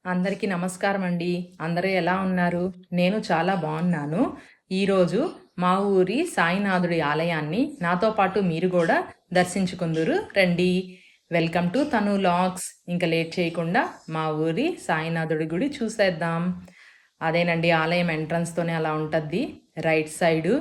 అందరికీ నమస్కారం అండి. అందరూ ఎలా ఉన్నారు? నేను చాలా బాగున్నాను. ఈరోజు మా ఊరి సాయినాథుడి ఆలయాన్ని నాతో పాటు మీరు కూడా దర్శించుకుందురు రండి. వెల్కమ్ టు తను లాగ్స్. ఇంకా లేట్ చేయకుండా మా ఊరి సాయినాథుడి గుడి చూసేద్దాం. అదేనండి, ఆలయం ఎంట్రన్స్తోనే అలా ఉంటుంది. రైట్ సైడు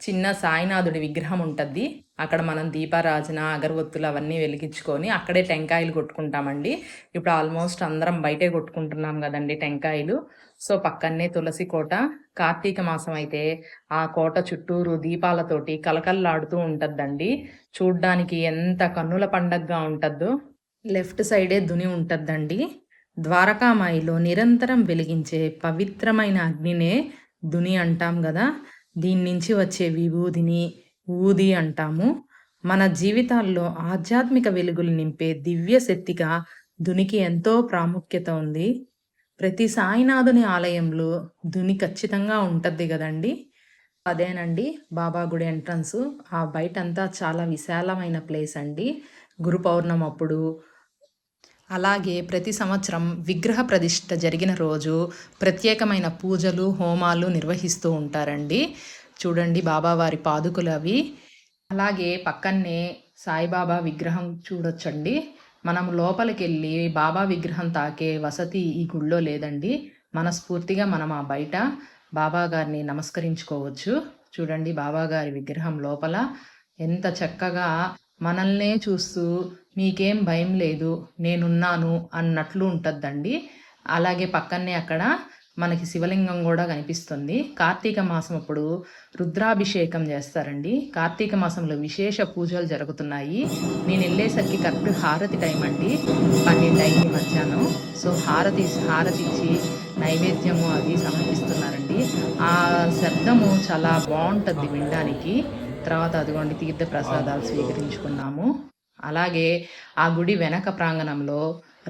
చిన్న సాయినాథుడి విగ్రహం ఉంటుంది. అక్కడ మనం దీపారాజన అగరవత్తులు అవన్నీ వెలిగించుకొని అక్కడే టెంకాయలు కొట్టుకుంటామండి. ఇప్పుడు ఆల్మోస్ట్ అందరం బయటే కొట్టుకుంటున్నాం కదండి టెంకాయలు. సో పక్కనే తులసి కోట. కార్తీక మాసం అయితే ఆ కోట చుట్టూరు దీపాలతోటి కలకల్లాడుతూ ఉంటుందండి. చూడ్డానికి ఎంత కన్నుల పండగగా ఉంటుందో. లెఫ్ట్ సైడే దుని ఉంటుందండి. ద్వారకామాయిలో నిరంతరం వెలిగించే పవిత్రమైన అగ్నినే దుని అంటాం కదా. దీని నుంచి వచ్చే విభూదిని ఊది అంటాము. మన జీవితాల్లో ఆధ్యాత్మిక వెలుగులు నింపే దివ్య శక్తిగా దునికి ఎంతో ప్రాముఖ్యత ఉంది. ప్రతి సాయినాథుని ఆలయంలో దుని ఖచ్చితంగా ఉంటుంది కదండి. అదేనండి బాబా గుడి ఎంట్రన్స్. ఆ బయటంతా చాలా విశాలమైన ప్లేస్ అండి. గురు పౌర్ణమి అప్పుడు, అలాగే ప్రతి సంవత్సరం విగ్రహ ప్రతిష్ఠ జరిగిన రోజు ప్రత్యేకమైన పూజలు హోమాలు నిర్వహిస్తూ ఉంటారండి. చూడండి బాబావారి పాదుకులు అవి. అలాగే పక్కనే సాయిబాబా విగ్రహం చూడొచ్చండి. మనం లోపలికి వెళ్ళి బాబా విగ్రహం తాకే వసతి ఈ గుళ్ళో లేదండి. మనస్ఫూర్తిగా మనం ఆ బయట బాబా గారిని నమస్కరించుకోవచ్చు. చూడండి బాబాగారి విగ్రహం లోపల ఎంత చక్కగా మనల్నే చూస్తూ మీకేం భయం లేదు నేనున్నాను అన్నట్లు ఉంటుందండి. అలాగే పక్కనే అక్కడ మనకి శివలింగం కూడా కనిపిస్తుంది. కార్తీక మాసం అప్పుడు రుద్రాభిషేకం చేస్తారండి. కార్తీక మాసంలో విశేష పూజలు జరుగుతున్నాయి. నేను వెళ్ళేసరికి కరెక్ట్ హారతి టైం అండి, 12 అయింది మధ్యాహ్నం. సో హారతి ఇచ్చి నైవేద్యము అది సమర్పిస్తున్నారండి. ఆ శబ్దము చాలా బాగుంటుంది వినడానికి. తర్వాత అదిగోండి తీర్థ ప్రసాదాలు స్వీకరించుకున్నాము. అలాగే ఆ గుడి వెనక ప్రాంగణంలో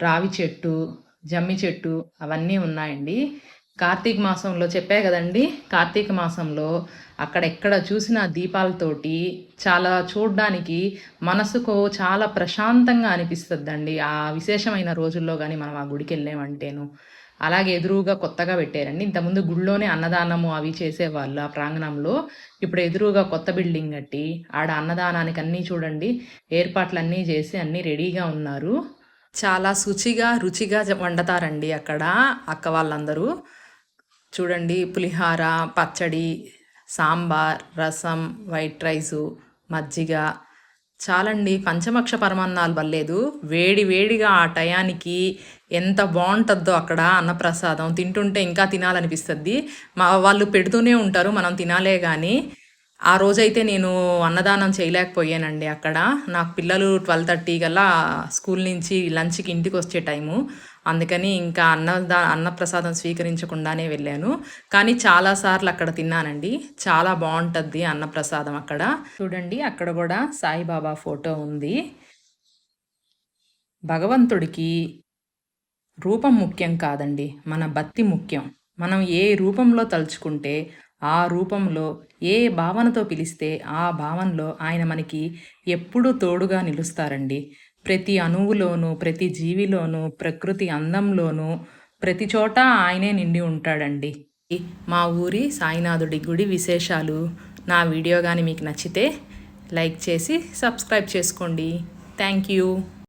రావి చెట్టు, జమ్మి చెట్టు అవన్నీ ఉన్నాయండి. కార్తీక మాసంలో చెప్పా కదండి, కార్తీక మాసంలో అక్కడెక్కడ చూసిన దీపాలతోటి చాలా చూడడానికి మనసుకు చాలా ప్రశాంతంగా అనిపిస్తుందండి ఆ విశేషమైన రోజుల్లో. కానీ మనం ఆ గుడికి వెళ్ళామంటేను. అలాగే ఎదురుగా కొత్తగా పెట్టారండి. ఇంతకుముందు గుళ్ళోనే అన్నదానము అవి చేసేవాళ్ళు ఆ ప్రాంగణంలో. ఇప్పుడు ఎదురుగా కొత్త బిల్డింగ్ కట్టి ఆడ అన్నదానానికి అన్నీ చూడండి ఏర్పాట్లన్నీ చేసి అన్నీ రెడీగా ఉన్నారు. చాలా శుచిగా రుచిగా వండుతారండి అక్కడ అక్క వాళ్ళందరూ. చూడండి పులిహార, పచ్చడి, సాంబార్, రసం, వైట్ రైసు, మజ్జిగ చాలండి. పంచభక్ష పరమాన్నాలు వల్లేదు. వేడి వేడిగా ఆ టయానికి ఎంత బాగుంటుందో అక్కడ అన్నప్రసాదం తింటుంటే ఇంకా తినాలనిపిస్తుంది. వాళ్ళు పెడుతూనే ఉంటారు, మనం తినాలే కానీ. ఆ రోజైతే నేను అన్నదానం చేయలేకపోయానండి అక్కడ. నాకు పిల్లలు 12:30 కల్లా స్కూల్ నుంచి లంచ్కి ఇంటికి వచ్చే టైము. అందుకని ఇంకా అన్నప్రసాదం స్వీకరించకుండానే వెళ్ళాను. కానీ చాలాసార్లు అక్కడ తిన్నానండి. చాలా బాగుంటుంది అన్నప్రసాదం అక్కడ. చూడండి అక్కడ కూడా సాయిబాబా ఫోటో ఉంది. భగవంతుడికి రూపం ముఖ్యం కాదండి, మన భక్తి ముఖ్యం. మనం ఏ రూపంలో తలుచుకుంటే ఆ రూపంలో, ఏ భావనతో పిలిస్తే ఆ భావనలో ఆయన మనకి ఎప్పుడూ తోడుగా నిలుస్తారండి. ప్రతి అణువులోనూ, ప్రతి జీవిలోనూ, ప్రకృతి అందంలోనూ, ప్రతి చోట ఆయనే నిండి ఉంటాడండి. మా ఊరి సాయినాథుడి గుడి విశేషాలు నా వీడియో కానీ మీకు నచ్చితే లైక్ చేసి సబ్స్క్రైబ్ చేసుకోండి. Thank you.